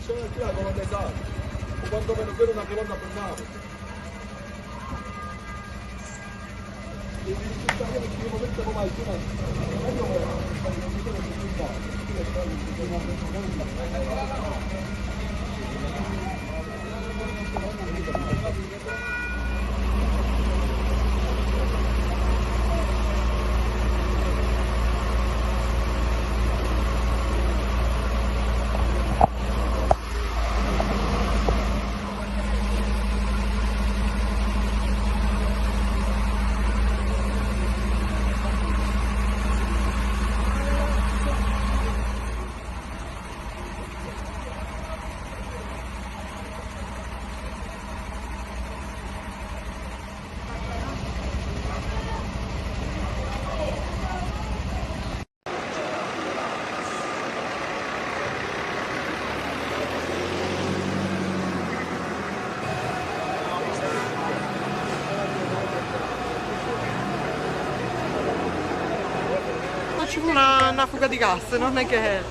possono attivare con le sale, o quantomeno per una colonna per nave. E il risultato in questo momento come mai ci fu una fuga di gas, non è che